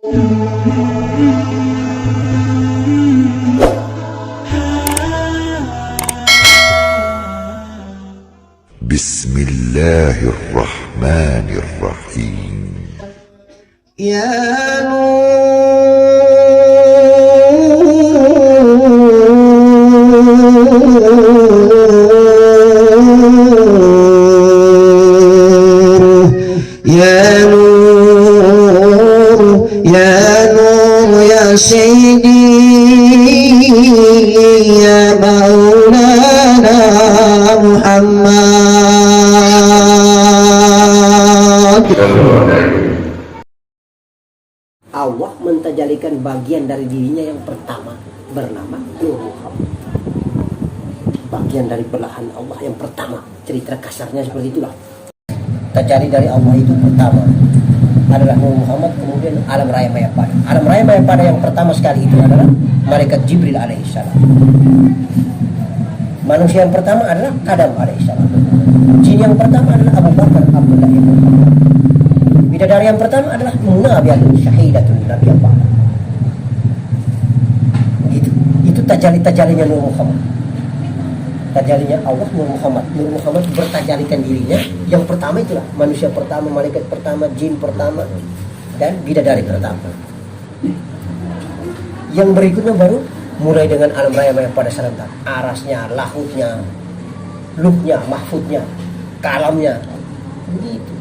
Bismillahirrahmanirrahim. Ya Sayyidi ya Maulana Muhammad. Allah mentajalikan bagian dari dirinya yang pertama bernama Nur Muhammad. Bagian dari belahan Allah yang pertama, cerita kasarnya seperti itulah. Tajali dari Allah itu pertama adalah Nur Muhammad, kemudian alam raya Mayapada. Alam raya Mayapada yang pertama sekali itu adalah malaikat Jibril alaihissalam. Manusia yang pertama adalah Adam alaihissalam. Jin yang pertama adalah Abu Bakar Abdullah ibn Umar. Bidadari yang pertama adalah Nabiatun Syahidatun Nabi Abba. Itu tajali-tajalinya Nur Muhammad. Tajalinya Allah Nur Muhammad. Nur Muhammad bertajalikan dirinya. Yang pertama itulah manusia pertama, malaikat pertama, jin pertama, dan bidadari pertama. Yang berikutnya baru mulai dengan alam raya pada serentak. Arasnya, lahutnya, luhnya, mahfudnya, kalamnya. Begitu.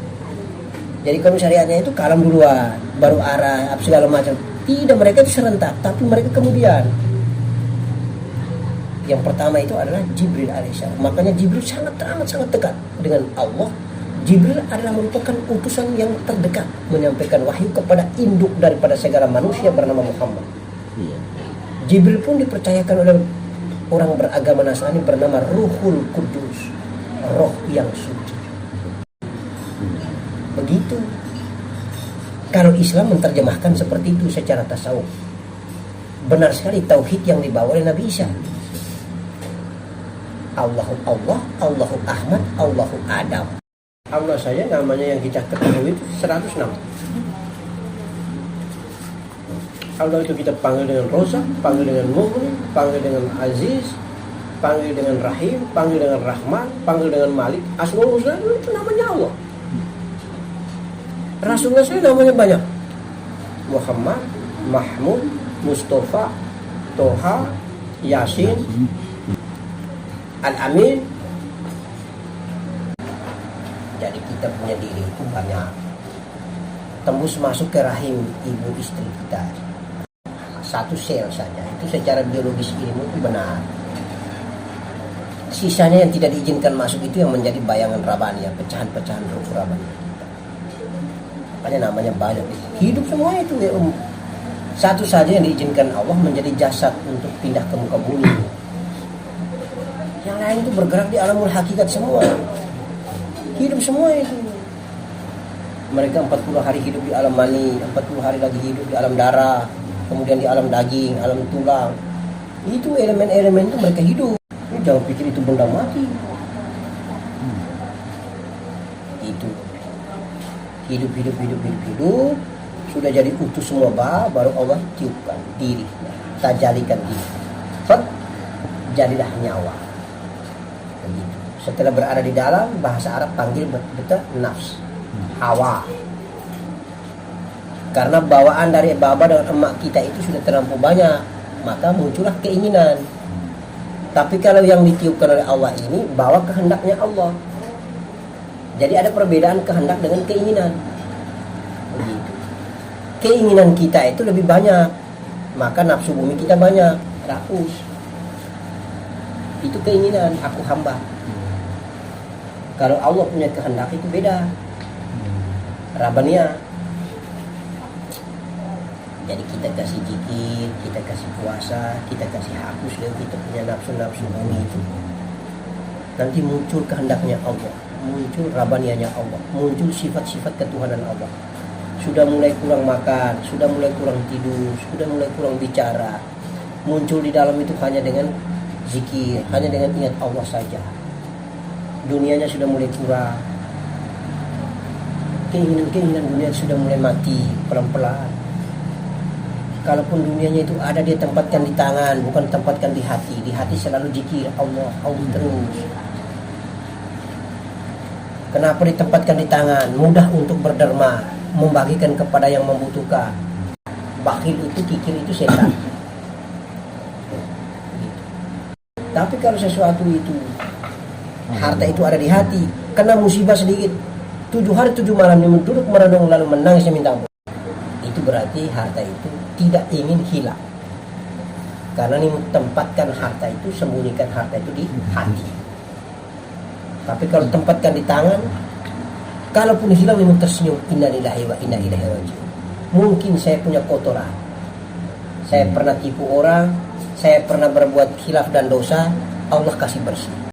Jadi kalau syariatnya itu kalam duluan, baru arah, segala macam. Tidak, mereka itu serentak, tapi mereka kemudian. Yang pertama itu adalah Jibril alaihissalam. Makanya Jibril sangat dekat dengan Allah. Jibril adalah merupakan utusan yang terdekat menyampaikan wahyu kepada induk daripada segala manusia bernama Muhammad. Jibril pun dipercayakan oleh orang beragama Nasrani bernama Ruhul Kudus, roh yang suci. Begitu. Kalau Islam menerjemahkan seperti itu secara tasawuf. Benar sekali tauhid yang dibawa oleh Nabi Isa. Allahu Allah, Allahu Ahmad, Allahu Adam. Allah saja namanya yang kita ketahui itu 106. Allah itu kita panggil dengan Rosa, panggil dengan Mu'min, panggil dengan Aziz, panggil dengan Rahim, panggil dengan Rahman, panggil dengan Malik. Asmaul Husna itu namanya Allah. Rasulullah saya namanya banyak. Muhammad, Mahmud, Mustafa, Toha, Yasin, Al-Amin. Jadi kita punya diri itu banyak. Tembus masuk ke rahim ibu istri kita. Satu sel saja. Itu secara biologis ilmu itu benar. Sisanya yang tidak diizinkan masuk itu yang menjadi bayangan rabani, pecahan-pecahan ruh rabani. Makanya namanya banyak. Hidup semuanya itu ya. Satu saja yang diizinkan Allah menjadi jasad untuk pindah ke muka bumi. Yang lain itu bergerak di alamul hakikat semua. Hidup semua itu. Mereka 40 hari hidup di alam mani, 40 hari lagi hidup di alam darah, kemudian di alam daging, alam tulang. Itu elemen-elemen itu mereka hidup. Jangan pikir itu benda mati. Itu. Hidup. Sudah jadi utuh semua baru Allah tiupkan diri. Tajalikan diri. Jadilah nyawa. Begitu. Setelah berada di dalam, bahasa Arab panggil betul nafs, hawa. Karena bawaan dari baba dan emak kita itu sudah terlampau banyak, maka muncullah keinginan. Tapi kalau yang ditiupkan oleh Allah ini bawa kehendaknya Allah. Jadi ada perbedaan kehendak dengan keinginan. Begitu. Keinginan kita itu lebih banyak, maka nafsu bumi kita banyak, rakus. Itu keinginan, aku hamba. Kalau Allah punya kehendak itu beda. Rabbania. Jadi kita kasih zikir, kita kasih puasa, kita kasih hapus dari kita punya nafsu-nafsu bumi itu. Nanti muncul kehendaknya Allah, muncul Rabbanianya Allah, muncul sifat-sifat ketuhanan Allah. Sudah mulai kurang makan, sudah mulai kurang tidur, sudah mulai kurang bicara. Muncul di dalam itu hanya dengan zikir, hanya dengan ingat Allah saja. Dunianya sudah mulai kurang. Keinginan dunia sudah mulai mati pelan-pelan. Kalaupun dunianya itu ada, dia tempatkan di tangan, bukan tempatkan di hati. Di hati selalu zikir Allah, Allah terus. Kenapa ditempatkan di tangan? Mudah untuk berderma, membagikan kepada yang membutuhkan. Bakhil itu, kikir itu setan. Tapi kalau sesuatu itu, harta itu ada di hati, kena musibah sedikit, 7 hari 7 malam dia duduk merenung lalu menangis minta ampun, itu berarti harta itu tidak ingin hilang. Karena ini tempatkan harta itu, sembunyikan harta itu di hati. Tapi kalau tempatkan di tangan, kalaupun hilang ini tersenyum, innalillahi wa inna ilaihi raji'un. Mungkin saya punya kotoran, saya pernah tipu orang, saya pernah berbuat khilaf dan dosa, Allah kasih bersih.